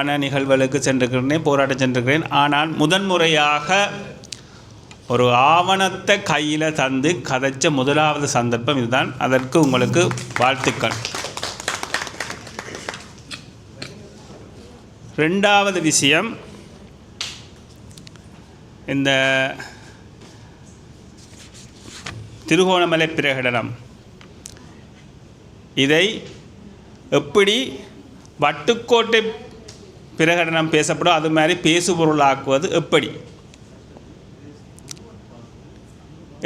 நிகழ்வுகளுக்கு சென்றிருக்கிறேன், போராட்டம் சென்றிருக்கிறேன். ஆனால் முதன்முறையாக ஒரு ஆவணத்தை கையில் தந்து கதைச்ச முதலாவது சந்தர்ப்பம் இதுதான். அதற்கு உங்களுக்கு வாழ்த்துக்கள். ரெண்டாவது விஷயம், இந்த திருகோணமலை பிரகடனம் இதை எப்படி வட்டுக்கோட்டை பிரகடனம் பேசப்படும் அது மாதிரி பேசுபொருளாக்குவது எப்படி?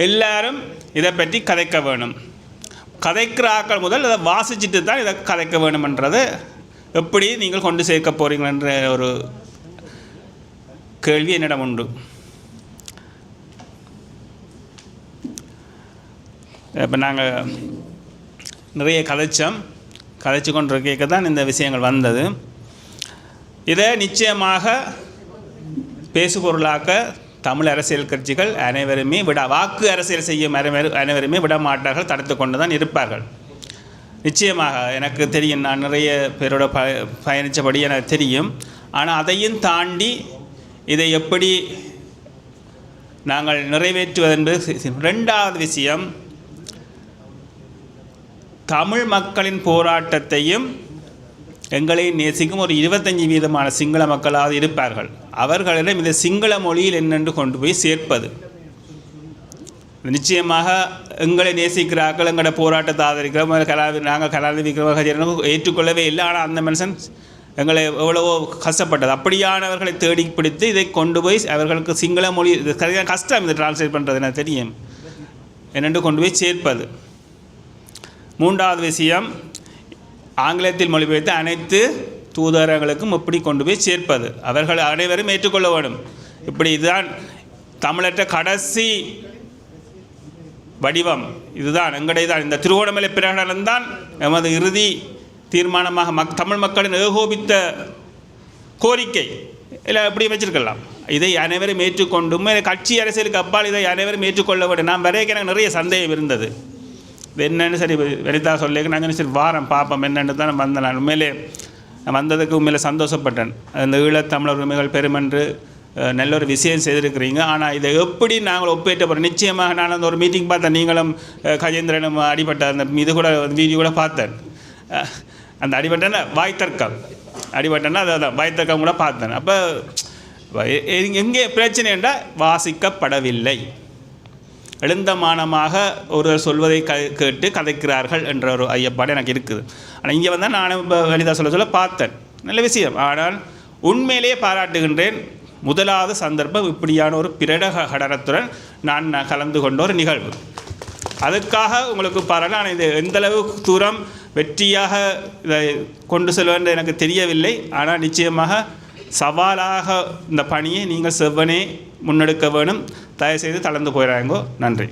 எல்லாரும் இதை பற்றி கதைக்க வேணும். கதைக்கிற ஆக்கள் முதல் அதை வாசிச்சுட்டு தான் இதை கதைக்க வேணுமென்றது எப்படி நீங்கள் கொண்டு சேர்க்க போகிறீங்களென்ற ஒரு கேள்வி என்னிடம் உண்டு. இப்போ நாங்கள் நிறைய கதைச்சு கொண்டிருக்க தான் இந்த விஷயங்கள் வந்தது. இதை நிச்சயமாக பேசுபொருளாக்க தமிழ் அரசியல் கட்சிகள் அனைவருமே வாக்கு அரசியல் செய்யும் அனைவருமே விட மாட்டார்கள், தடுத்து கொண்டு தான் இருப்பார்கள். நிச்சயமாக எனக்கு தெரியும், நான் நிறைய பேரோட பயணித்தபடி எனக்கு தெரியும். ஆனால் அதையும் தாண்டி இதை எப்படி நாங்கள் நிறைவேற்றுவது என்பது. ரெண்டாவது விஷயம், தமிழ் மக்களின் போராட்டத்தையும் எங்களை நேசிக்கும் ஒரு 25% சிங்கள மக்களாவது இருப்பார்கள். அவர்களிடம் இந்த சிங்கள மொழியில் என்னென்று கொண்டு போய் சேர்ப்பது. நிச்சயமாக எங்களை நேசிக்கிறார்கள், எங்களோட போராட்டத்தை ஆதரிக்கிறோம், நாங்கள் கலாநிதிக்கிறோம் ஏற்றுக்கொள்ளவே இல்லை. ஆனால் அந்த மனுஷன் எங்களை எவ்வளவோ கஷ்டப்பட்டது. அப்படியானவர்களை தேடி பிடித்து இதை கொண்டு போய் அவர்களுக்கு சிங்கள மொழி கஷ்டம் இதை டிரான்ஸ்லேட் பண்ணுறது எனக்கு தெரியும் என்னென்று கொண்டு போய் சேர்ப்பது. மூன்றாவது விஷயம், ஆங்கிலத்தில் மொழிபெயர்த்து அனைத்து தூதரங்களுக்கும் எப்படி கொண்டு போய் சேர்ப்பது. அவர்கள் அனைவரும் ஏற்றுக்கொள்ள வேண்டும். இப்படி இதுதான் தமிழற்ற கடைசி வடிவம், இதுதான் எங்களுடையதான். இந்த திருகோணமலை பிரகடனம் தான் எமது இறுதி தீர்மானமாக தமிழ் மக்களின் ஏகோபித்த கோரிக்கை. இல்லை எப்படி வச்சிருக்கலாம். இதை அனைவரும் ஏற்றுக்கொண்டும் கட்சி அரசியலுக்கு அப்பால் இதை அனைவரும் ஏற்றுக்கொள்ள வேண்டும். நான் வரைக்கும் எனக்கு நிறைய சந்தேகம் இருந்தது. என்னென்னு சரி வெறித்தா சொல்லிக்க நாங்கள் சரி வாரம் பார்ப்போம் என்னென்னு தான் வந்தேன். நான் உண்மையிலே வந்ததுக்கு உண்மையிலே சந்தோஷப்பட்டேன். அந்த ஈழத்தமிழர் உரிமைகள் பெருமென்று நல்ல ஒரு விஷயம் செய்திருக்கிறீங்க. ஆனால் இதை எப்படி நாங்கள் ஒப்பேற்ற போகிறோம். நிச்சயமாக நான் அந்த ஒரு மீட்டிங் பார்த்தேன், நீங்களும் கஜேந்திரனும் அடிபட்ட அந்த இது கூட வீடியோ கூட பார்த்தேன். அந்த அடிபட்டேன்னா வாய்த்தர்க்கம் அடிபட்டேன்னா அதான் வாய்த்தர்க்கம் கூட பார்த்தேன். அப்போ எங்கே பிரச்சனை என்றால் வாசிக்கப்படவில்லை, எழுந்தமானமாக ஒருவர் சொல்வதை கேட்டு கதைக்கிறார்கள் என்ற ஒரு ஐயப்பாடு எனக்கு இருக்குது. ஆனால் இங்கே வந்தால் நானும் இப்போ லலிதா சொல்ல பார்த்தேன், நல்ல விஷயம். ஆனால் உண்மையிலேயே பாராட்டுகின்றேன். முதலாவது சந்தர்ப்பம் இப்படியான ஒரு பிரகடனத்துடன் நான் கலந்து கொண்ட ஒரு நிகழ்வு. அதுக்காக உங்களுக்கு பாராட்டு. ஆனால் இது எந்தளவு தூரம் வெற்றியாக இதை கொண்டு செல்வேன் எனக்கு தெரியவில்லை. ஆனால் நிச்சயமாக சவாலாக இந்த பணியை நீங்கள் செவ்வனே முன்னெடுக்க வேணும். தயவுசெய்து தளர்ந்து போயிடாங்கோ. நன்றி.